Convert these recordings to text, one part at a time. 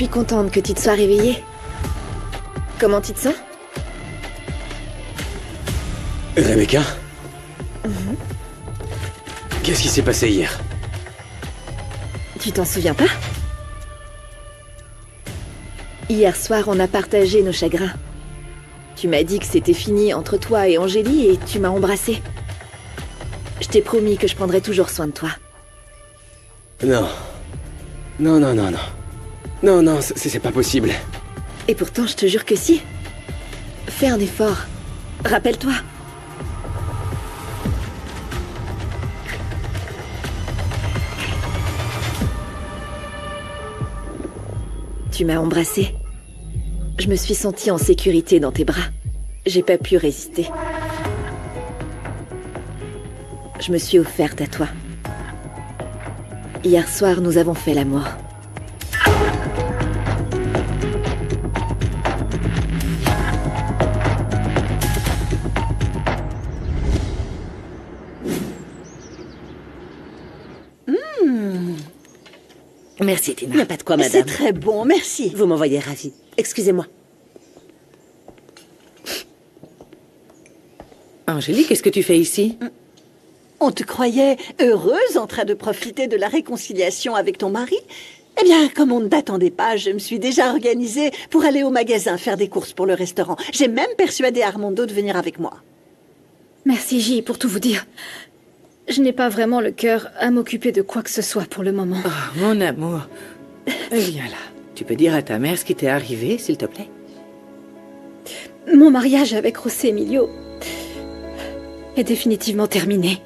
suis contente que tu te sois réveillée. Comment tu te sens? Rebecca? Qu'est-ce qui s'est passé hier? Tu t'en souviens pas? Hier soir, on a partagé nos chagrins. Tu m'as dit que c'était fini entre toi et Angélie et tu m'as embrassée. Je t'ai promis que je prendrais toujours soin de toi. Non. Non, non, non, non. Non, non, c'est pas possible. Et pourtant, je te jure que si. Fais un effort. Rappelle-toi. Tu m'as embrassée. Je me suis sentie en sécurité dans tes bras. J'ai pas pu résister. Je me suis offerte à toi. Hier soir, nous avons fait l'amour. Merci, Tina. Il n'y a pas de quoi, madame. C'est très bon, merci. Vous m'envoyez ravie. Excusez-moi. Angélique, qu'est-ce que tu fais ici? On te croyait heureuse en train de profiter de la réconciliation avec ton mari? Eh bien, comme on ne t'attendait pas, je me suis déjà organisée pour aller au magasin faire des courses pour le restaurant. J'ai même persuadé Armando de venir avec moi. Merci, J, pour tout vous dire. Je n'ai pas vraiment le cœur à m'occuper de quoi que ce soit pour le moment. Oh, mon amour. Viens là. Tu peux dire à ta mère ce qui t'est arrivé, s'il te plaît? Mon mariage avec José Emilio est définitivement terminé.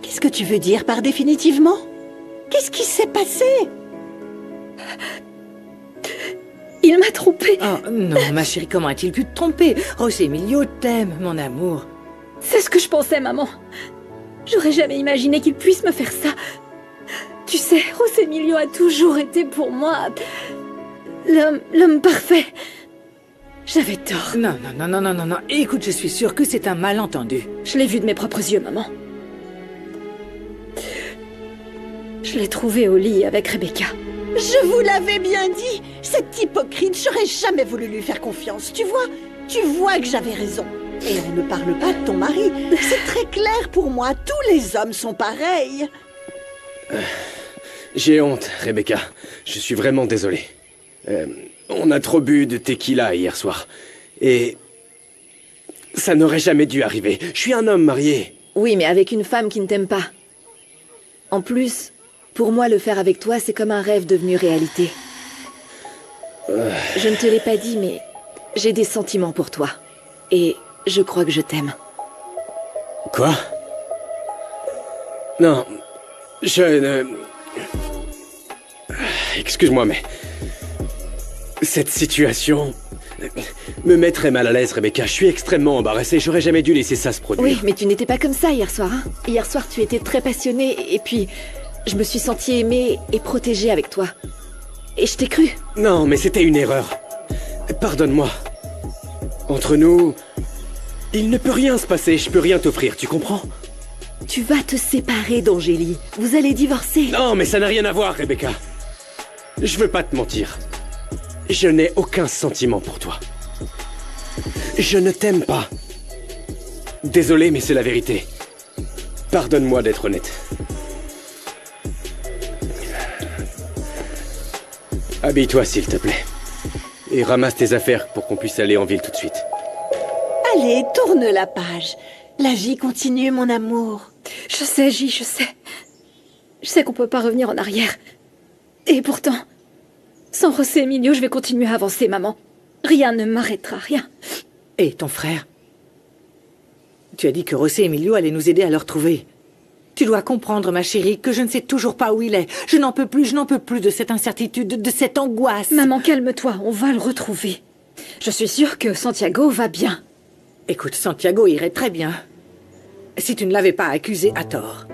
Qu'est-ce que tu veux dire par définitivement? Qu'est-ce qui s'est passé? Il m'a trompée. Oh non, ma chérie, comment a-t-il pu te tromper? José Emilio t'aime, mon amour. C'est ce que je pensais, maman. J'aurais jamais imaginé qu'il puisse me faire ça. Tu sais, José Emilio a toujours été pour moi l'homme parfait. J'avais tort. Non, non, non, non, non, non, non. Écoute, je suis sûre que c'est un malentendu. Je l'ai vu de mes propres yeux, maman. Je l'ai trouvé au lit avec Rebecca. Je vous l'avais bien dit. Cette hypocrite, j'aurais jamais voulu lui faire confiance. Tu vois que j'avais raison. Et on ne parle pas de ton mari. C'est très clair pour moi. Tous les hommes sont pareils. J'ai honte, Rebecca. Je suis vraiment désolé. On a trop bu de tequila hier soir. Et... ça n'aurait jamais dû arriver. Je suis un homme marié. Oui, mais avec une femme qui ne t'aime pas. En plus, pour moi, le faire avec toi, c'est comme un rêve devenu réalité. Je ne te l'ai pas dit, mais j'ai des sentiments pour toi. Et je crois que je t'aime. Quoi? Non, je ne... Excuse-moi, mais... cette situation me met très mal à l'aise, Rebecca. Je suis extrêmement embarrassé. J'aurais jamais dû laisser ça se produire. Oui, mais tu n'étais pas comme ça hier soir, hein. Hier soir, tu étais très passionnée, et puis... je me suis sentie aimée et protégée avec toi. Et je t'ai cru. Non, mais c'était une erreur. Pardonne-moi. Entre nous... il ne peut rien se passer. Je peux rien t'offrir, tu comprends? Tu vas te séparer d'Angélie. Vous allez divorcer. Non, mais ça n'a rien à voir, Rebecca. Je veux pas te mentir. Je n'ai aucun sentiment pour toi. Je ne t'aime pas. Désolé, mais c'est la vérité. Pardonne-moi d'être honnête. Habille-toi, s'il te plaît. Et ramasse tes affaires pour qu'on puisse aller en ville tout de suite. Allez, tourne la page. La vie continue, mon amour. Je sais, J, je sais. Je sais qu'on peut pas revenir en arrière. Et pourtant, sans José Emilio, je vais continuer à avancer, maman. Rien ne m'arrêtera, rien. Et ton frère? Tu as dit que José Emilio allait nous aider à le retrouver. Tu dois comprendre, ma chérie, que je ne sais toujours pas où il est. Je n'en peux plus de cette incertitude, de cette angoisse. Maman, calme-toi, on va le retrouver. Je suis sûre que Santiago va bien. Écoute, Santiago irait très bien. Si tu ne l'avais pas accusé à tort.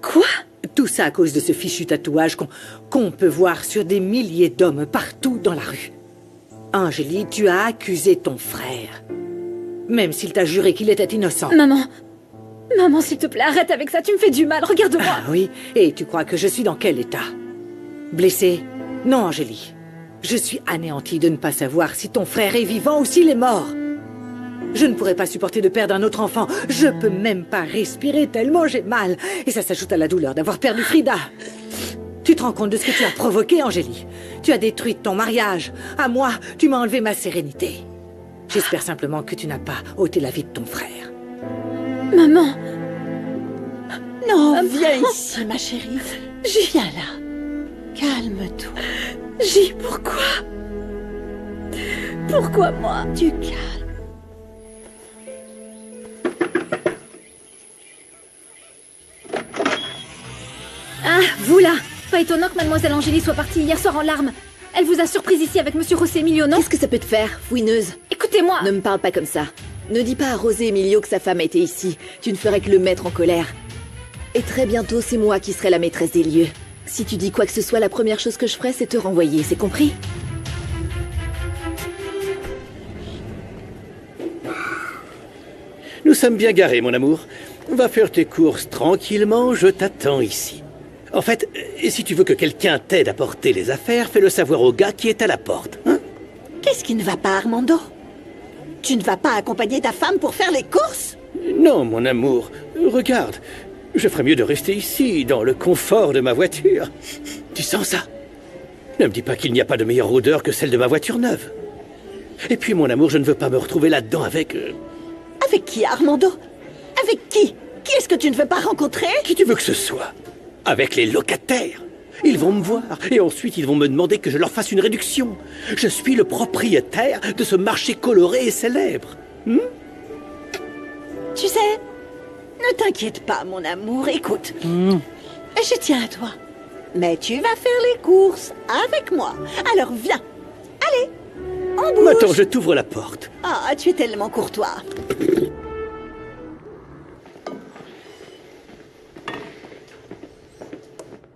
Quoi? Tout ça à cause de ce fichu tatouage qu'on peut voir sur des milliers d'hommes partout dans la rue. Angélie, tu as accusé ton frère. Même s'il t'a juré qu'il était innocent. Maman, s'il te plaît, arrête avec ça, tu me fais du mal, regarde-moi. Ah oui? Et tu crois que je suis dans quel état? Blessée? Non, Angélie. Je suis anéantie de ne pas savoir si ton frère est vivant ou s'il est mort. Je ne pourrais pas supporter de perdre un autre enfant. Je peux même pas respirer tellement j'ai mal. Et ça s'ajoute à la douleur d'avoir perdu Frida. Tu te rends compte de ce que tu as provoqué, Angélie? Tu as détruit ton mariage. À moi, tu m'as enlevé ma sérénité. J'espère simplement que tu n'as pas ôté la vie de ton frère. Maman, Non, viens ici, ma chérie. Viens là. Calme-toi. J, pourquoi? Pourquoi moi? Du calme. Ah, vous là! Pas étonnant que mademoiselle Angélie soit partie hier soir en larmes. Elle vous a surprise ici avec monsieur José Emilio, non? Qu'est-ce que ça peut te faire, fouineuse? Écoutez-moi! Ne me parle pas comme ça. Ne dis pas à José Emilio que sa femme était ici. Tu ne ferais que le mettre en colère. Et très bientôt, c'est moi qui serai la maîtresse des lieux. Si tu dis quoi que ce soit, la première chose que je ferai, c'est te renvoyer, c'est compris? Nous sommes bien garés, mon amour. Va faire tes courses tranquillement, je t'attends ici. En fait, si tu veux que quelqu'un t'aide à porter les affaires, fais-le savoir au gars qui est à la porte. Hein? Qu'est-ce qui ne va pas, Armando? Tu ne vas pas accompagner ta femme pour faire les courses? Non, mon amour. Regarde, je ferais mieux de rester ici, dans le confort de ma voiture. Tu sens ça? Ne me dis pas qu'il n'y a pas de meilleure odeur que celle de ma voiture neuve. Et puis, mon amour, je ne veux pas me retrouver là-dedans avec... Avec qui, Armando? Avec qui? Qui est-ce que tu ne veux pas rencontrer? Qui tu veux que ce soit? Avec les locataires. Ils vont me voir, et ensuite ils vont me demander que je leur fasse une réduction. Je suis le propriétaire de ce marché coloré et célèbre. Tu sais, ne t'inquiète pas, mon amour. Écoute, je tiens à toi. Mais tu vas faire les courses avec moi. Alors viens. Allez, on bouge. Attends, je t'ouvre la porte. Ah, tu es tellement courtois.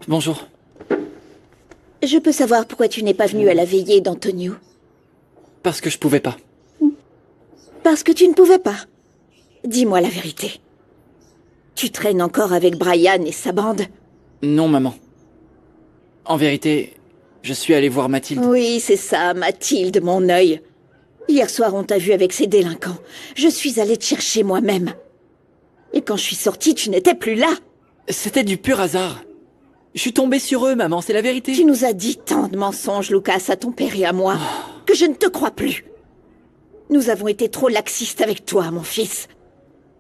Bonjour. Je peux savoir pourquoi tu n'es pas venu à la veillée d'Antonio? Parce que je pouvais pas. Parce que tu ne pouvais pas. Dis-moi la vérité. Tu traînes encore avec Brian et sa bande? Non, maman. En vérité, je suis allé voir Mathilde. Oui, c'est ça, Mathilde, mon œil. Hier soir, on t'a vu avec ces délinquants. Je suis allée te chercher moi-même. Et quand je suis sortie, tu n'étais plus là. C'était du pur hasard. Je suis tombée sur eux, maman, c'est la vérité. Tu nous as dit tant de mensonges, Lucas, à ton père et à moi, que je ne te crois plus. Nous avons été trop laxistes avec toi, mon fils.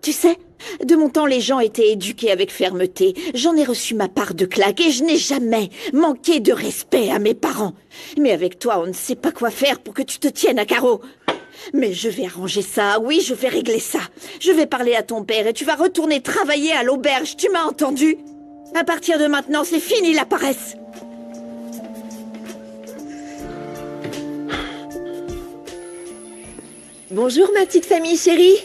Tu sais, de mon temps, les gens étaient éduqués avec fermeté. J'en ai reçu ma part de claques et je n'ai jamais manqué de respect à mes parents. Mais avec toi, on ne sait pas quoi faire pour que tu te tiennes à carreau. Mais je vais arranger ça, oui, je vais régler ça. Je vais parler à ton père et tu vas retourner travailler à l'auberge, tu m'as entendu? À partir de maintenant, c'est fini la paresse. Bonjour, ma petite famille chérie.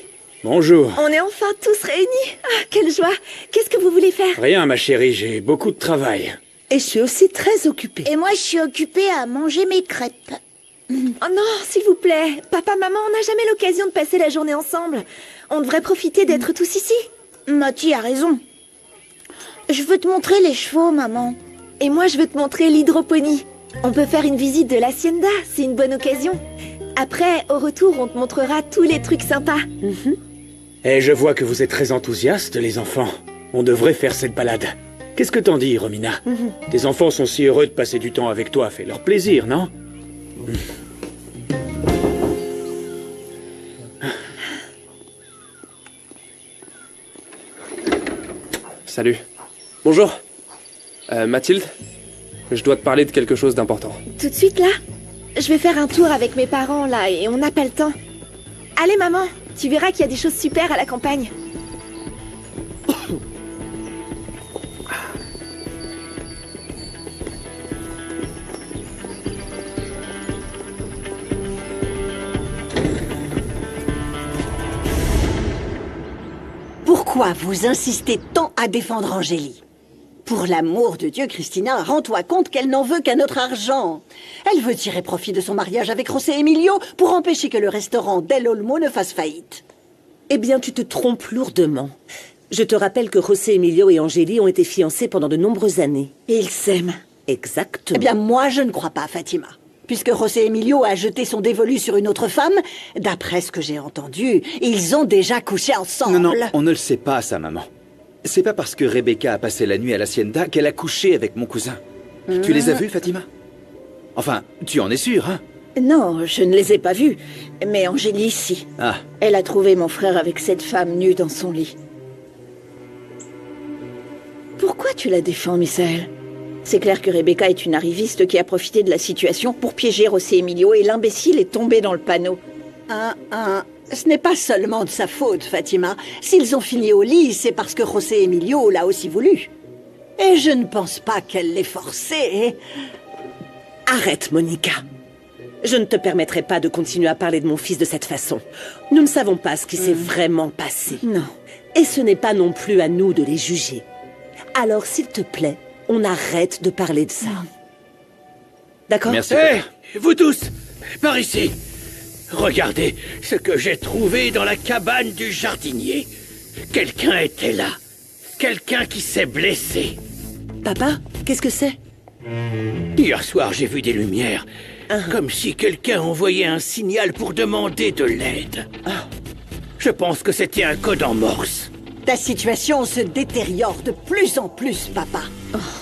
Bonjour. On est enfin tous réunis. Ah, quelle joie. Qu'est-ce que vous voulez faire? Rien, ma chérie, j'ai beaucoup de travail. Et je suis aussi très occupée. Et moi, je suis occupée à manger mes crêpes. Oh non, s'il vous plaît. Papa, maman, on n'a jamais l'occasion de passer la journée ensemble. On devrait profiter d'être tous ici. Mathieu a raison. Je veux te montrer les chevaux, maman. Et moi, je veux te montrer l'hydroponie. On peut faire une visite de l'hacienda, c'est une bonne occasion. Après, au retour, on te montrera tous les trucs sympas. Et je vois que vous êtes très enthousiastes, les enfants. On devrait faire cette balade. Qu'est-ce que t'en dis, Romina? Tes enfants sont si heureux de passer du temps avec toi, fais-leur plaisir, non? Salut. Bonjour. Mathilde, je dois te parler de quelque chose d'important. Tout de suite, là? Je vais faire un tour avec mes parents, là, et on n'a pas le temps. Allez, maman, tu verras qu'il y a des choses super à la campagne. Pourquoi vous insistez tant à défendre Angélie? Pour l'amour de Dieu, Christina, rends-toi compte qu'elle n'en veut qu'à notre argent. Elle veut tirer profit de son mariage avec José Emilio pour empêcher que le restaurant Del Olmo ne fasse faillite. Eh bien, tu te trompes lourdement. Je te rappelle que José Emilio et Angélie ont été fiancés pendant de nombreuses années. Et ils s'aiment. Exactement. Eh bien, moi, je ne crois pas, Fatima. Puisque José Emilio a jeté son dévolu sur une autre femme, d'après ce que j'ai entendu, ils ont déjà couché ensemble. Non, on ne le sait pas, ça, maman. C'est pas parce que Rebecca a passé la nuit à l'hacienda qu'elle a couché avec mon cousin. Tu les as vus, Fatima? Enfin, tu en es sûre, hein? Non, je ne les ai pas vus. Mais Angélie, si. Ah. Elle a trouvé mon frère avec cette femme nue dans son lit. Pourquoi tu la défends, Misaël? C'est clair que Rebecca est une arriviste qui a profité de la situation pour piéger José Emilio et l'imbécile est tombé dans le panneau. Ce n'est pas seulement de sa faute, Fatima. S'ils ont fini au lit, c'est parce que José Emilio l'a aussi voulu. Et je ne pense pas qu'elle l'ait forcé. Arrête, Monica. Je ne te permettrai pas de continuer à parler de mon fils de cette façon. Nous ne savons pas ce qui s'est vraiment passé. Non. Et ce n'est pas non plus à nous de les juger. Alors, s'il te plaît, on arrête de parler de ça. D'accord? Merci. Hé, vous tous, par ici. Regardez ce que j'ai trouvé dans la cabane du jardinier. Quelqu'un était là. Quelqu'un qui s'est blessé. Papa, qu'est-ce que c'est? Hier soir, j'ai vu des lumières. Comme si quelqu'un envoyait un signal pour demander de l'aide. Je pense que c'était un code en morse. Ta situation se détériore de plus en plus, papa.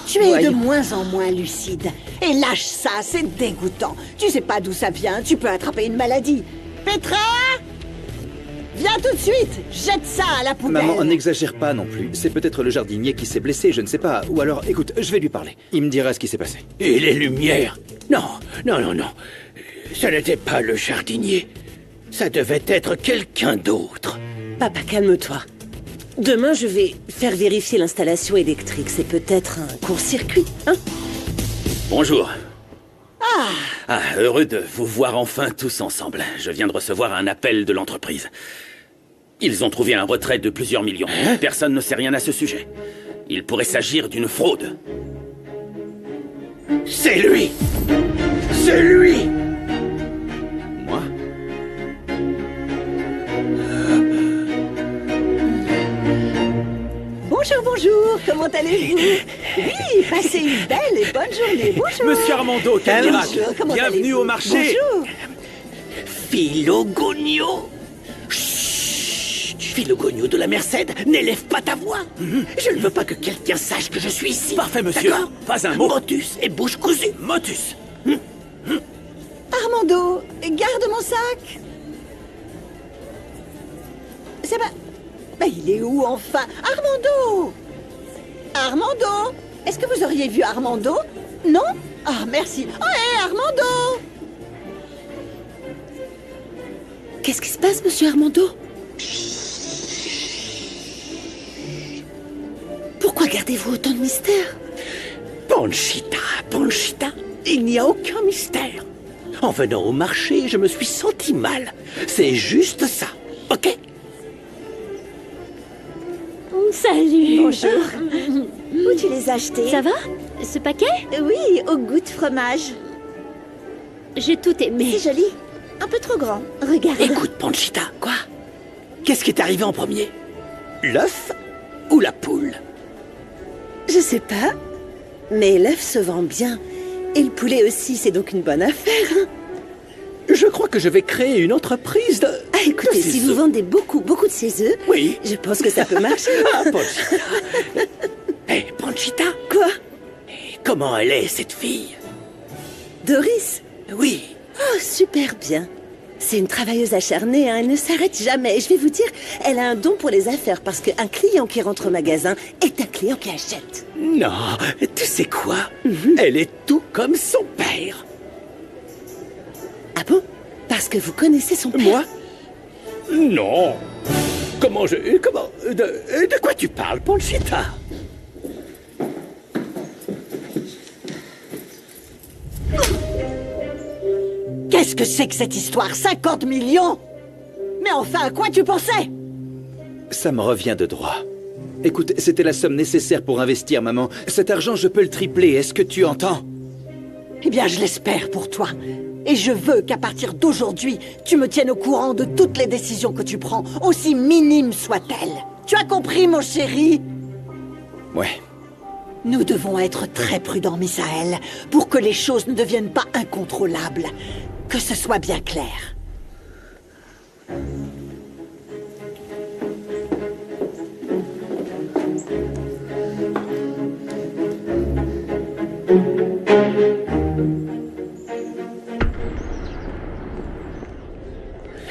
Tu es de moins en moins lucide. Et lâche ça, c'est dégoûtant. Tu sais pas d'où ça vient, tu peux attraper une maladie. Petra! Viens tout de suite! Jette ça à la poubelle! Maman, n'exagère pas non plus. C'est peut-être le jardinier qui s'est blessé, je ne sais pas. Ou alors, écoute, je vais lui parler. Il me dira ce qui s'est passé. Et les lumières? Non. Ce n'était pas le jardinier. Ça devait être quelqu'un d'autre. Papa, calme-toi. Demain, je vais faire vérifier l'installation électrique. C'est peut-être un court-circuit, hein? Bonjour. Heureux de vous voir enfin tous ensemble. Je viens de recevoir un appel de l'entreprise. Ils ont trouvé un retrait de plusieurs millions. Personne ne sait rien à ce sujet. Il pourrait s'agir d'une fraude. C'est lui! C'est lui! Moi? Bonjour, comment allez-vous? Oui, passez une belle et bonne journée. Bonjour. Monsieur Armando, quel miracle! Bonjour, comment Bienvenue allez-vous? au marché! Bonjour. Filogogno! Chut! Filogogno de la Merced, n'élève pas ta voix! Je ne veux pas que quelqu'un sache que je suis ici. Parfait, monsieur. D'accord? Pas un mot. Motus et bouche cousue. Motus! Armando, garde mon sac. C'est pas... Mais il est où, enfin? Armando! Armando! Est-ce que vous auriez vu Armando? Non? Ah, merci. Oh, hé, Armando! Qu'est-ce qui se passe, monsieur Armando? Pourquoi gardez-vous autant de mystère? Panchita, il n'y a aucun mystère. En venant au marché, je me suis senti mal. C'est juste ça, ok? Salut. Bonjour. Où tu les as achetés? Ça va? Ce paquet? Oui, au goût de fromage. J'ai tout aimé. C'est joli. Un peu trop grand. Regarde. Écoute, Panchita. Quoi? Qu'est-ce qui est arrivé en premier? L'œuf ou la poule? Je sais pas, mais l'œuf se vend bien. Et le poulet aussi, c'est donc une bonne affaire. Je crois que je vais créer une entreprise de... Ah, écoutez, si vous vendez beaucoup de ces œufs, oui, je pense que ça peut marcher. Ah, Panchita. Hé, Panchita. Quoi? Comment elle est, cette fille? Doris? Oui. Oh, super bien. C'est une travailleuse acharnée, hein, elle ne s'arrête jamais. Et je vais vous dire, elle a un don pour les affaires, parce qu'un client qui rentre au magasin est un client qui achète. Non, tu sais quoi? Elle est tout comme son père. Ah bon? Parce que vous connaissez son père? Moi? Non. De quoi tu parles, Panchita? Qu'est-ce que c'est que cette histoire? 50 millions? Mais enfin, à quoi tu pensais? Ça me revient de droit. Écoute, c'était la somme nécessaire pour investir, maman. Cet argent, je peux le tripler, est-ce que tu entends? Eh bien, je l'espère pour toi. Et je veux qu'à partir d'aujourd'hui, tu me tiennes au courant de toutes les décisions que tu prends, aussi minimes soient-elles. Tu as compris, mon chéri? Ouais. Nous devons être très prudents, Misaël, pour que les choses ne deviennent pas incontrôlables. Que ce soit bien clair.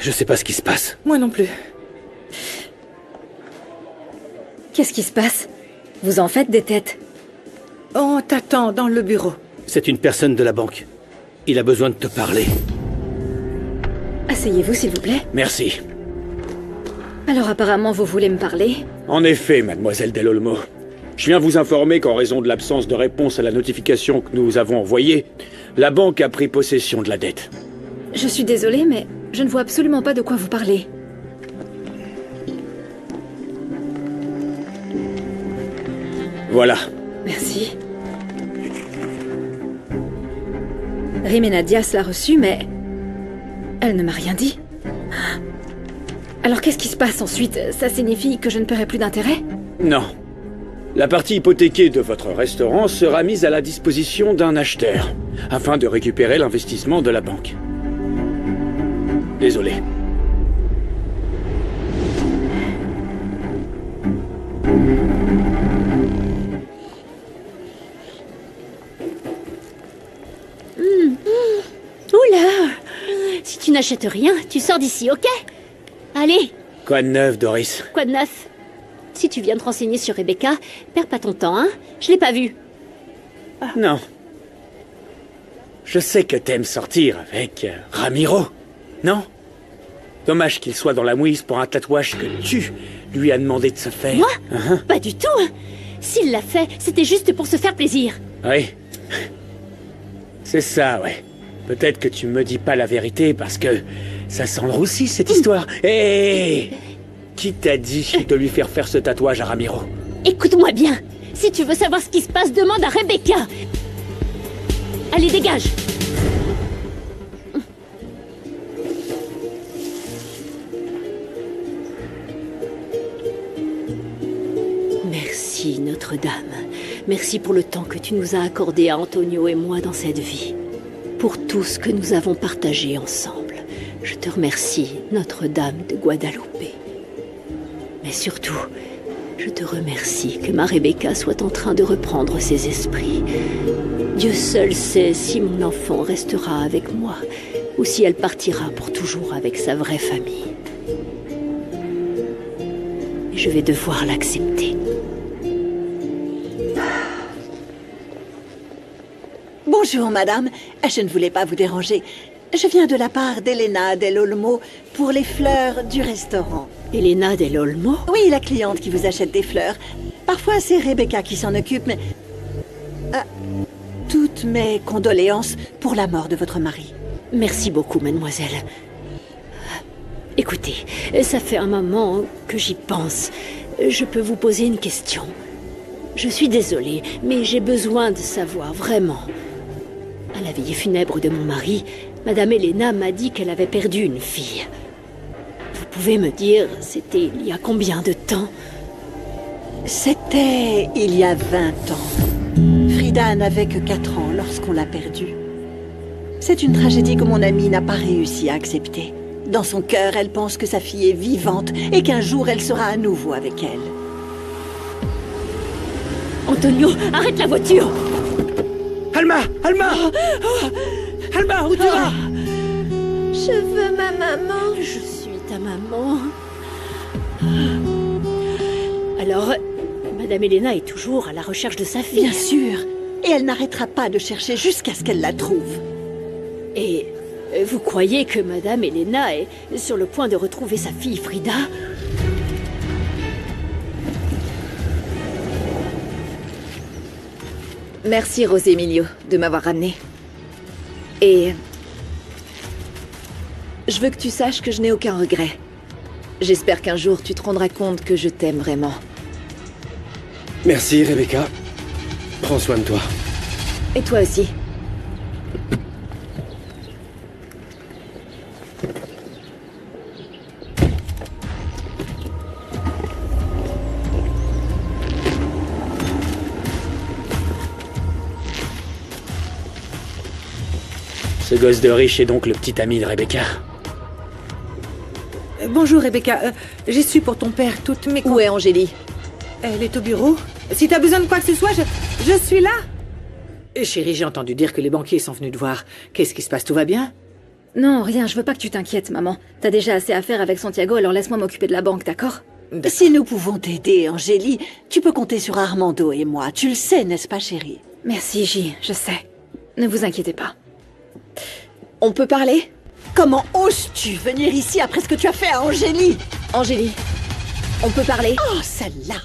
Je sais pas ce qui se passe. Moi non plus. Qu'est-ce qui se passe? Vous en faites des têtes. On t'attend dans le bureau. C'est une personne de la banque. Il a besoin de te parler. Asseyez-vous, s'il vous plaît. Merci. Alors apparemment, vous voulez me parler? En effet, mademoiselle Del Olmo. Je viens vous informer qu'en raison de l'absence de réponse à la notification que nous avons envoyée, la banque a pris possession de la dette. Je suis désolée, mais je ne vois absolument pas de quoi vous parlez. Voilà. Merci. Rimena Diaz l'a reçue, mais elle ne m'a rien dit. Alors qu'est-ce qui se passe ensuite? Ça signifie que je ne paierai plus d'intérêt? Non. La partie hypothéquée de votre restaurant sera mise à la disposition d'un acheteur, afin de récupérer l'investissement de la banque. Désolé. Oula! Si tu n'achètes rien, tu sors d'ici, ok? Allez, Quoi de neuf, Doris? quoi de neuf? Si tu viens te renseigner sur Rebecca, perds pas ton temps, hein? Je l'ai pas vue. Non. Je sais que t'aimes sortir avec Ramiro, non? Dommage qu'il soit dans la mouise pour un tatouage que tu lui as demandé de se faire. Moi? Pas du tout, hein. S'il l'a fait, c'était juste pour se faire plaisir. Oui. C'est ça, ouais. Peut-être que tu me dis pas la vérité parce que ça sent le roussi, cette histoire. Hé! Qui t'a dit de lui faire ce tatouage à Ramiro? Écoute-moi bien. Si tu veux savoir ce qui se passe, demande à Rebecca. Allez, dégage. Merci, Notre-Dame. Merci pour le temps que tu nous as accordé à Antonio et moi dans cette vie. Pour tout ce que nous avons partagé ensemble. Je te remercie, Notre-Dame de Guadalupe. Mais surtout, je te remercie que ma Rebecca soit en train de reprendre ses esprits. Dieu seul sait si mon enfant restera avec moi ou si elle partira pour toujours avec sa vraie famille. Et je vais devoir l'accepter. Bonjour, madame. Je ne voulais pas vous déranger. Je viens de la part d'Elena Del Olmo pour les fleurs du restaurant. Elena Del Olmo? Oui, la cliente qui vous achète des fleurs. Parfois, c'est Rebecca qui s'en occupe, mais... toutes mes condoléances pour la mort de votre mari. Merci beaucoup, mademoiselle. Écoutez, ça fait un moment que j'y pense. Je peux vous poser une question. Je suis désolée, mais j'ai besoin de savoir, vraiment. À la veillée funèbre de mon mari, Madame Elena m'a dit qu'elle avait perdu une fille. Vous pouvez me dire, c'était il y a combien de temps? C'était il y a 20 ans. Frida n'avait que 4 ans lorsqu'on l'a perdue. C'est une tragédie que mon amie n'a pas réussi à accepter. Dans son cœur, elle pense que sa fille est vivante et qu'un jour elle sera à nouveau avec elle. Antonio, arrête la voiture! Alma! Alma! Alma, où tu vas? Je veux ma maman. Je suis ta maman. Alors, Madame Elena est toujours à la recherche de sa fille. Bien sûr. Et elle n'arrêtera pas de chercher jusqu'à ce qu'elle la trouve. Et vous croyez que Madame Elena est sur le point de retrouver sa fille Frida? Merci, José Emilio, de m'avoir ramené. Et... je veux que tu saches que je n'ai aucun regret. J'espère qu'un jour tu te rendras compte que je t'aime vraiment. Merci, Rebecca. Prends soin de toi. Et toi aussi. Ce gosse de riche est donc le petit ami de Rebecca. Bonjour Rebecca, j'ai su pour ton père toutes mes... Où est Angélie? Elle est au bureau. Si t'as besoin de quoi que ce soit, je suis là. Chérie, j'ai entendu dire que les banquiers sont venus te voir. Qu'est-ce qui se passe? Tout va bien? Non, rien, je veux pas que tu t'inquiètes, maman. T'as déjà assez à faire avec Santiago, alors laisse-moi m'occuper de la banque, d'accord? Si nous pouvons t'aider, Angélie, tu peux compter sur Armando et moi. Tu le sais, n'est-ce pas, chérie? Merci, J, je sais. Ne vous inquiétez pas. On peut parler? Comment oses-tu venir ici après ce que tu as fait à Angélie? Angélie, on peut parler? Oh, celle-là!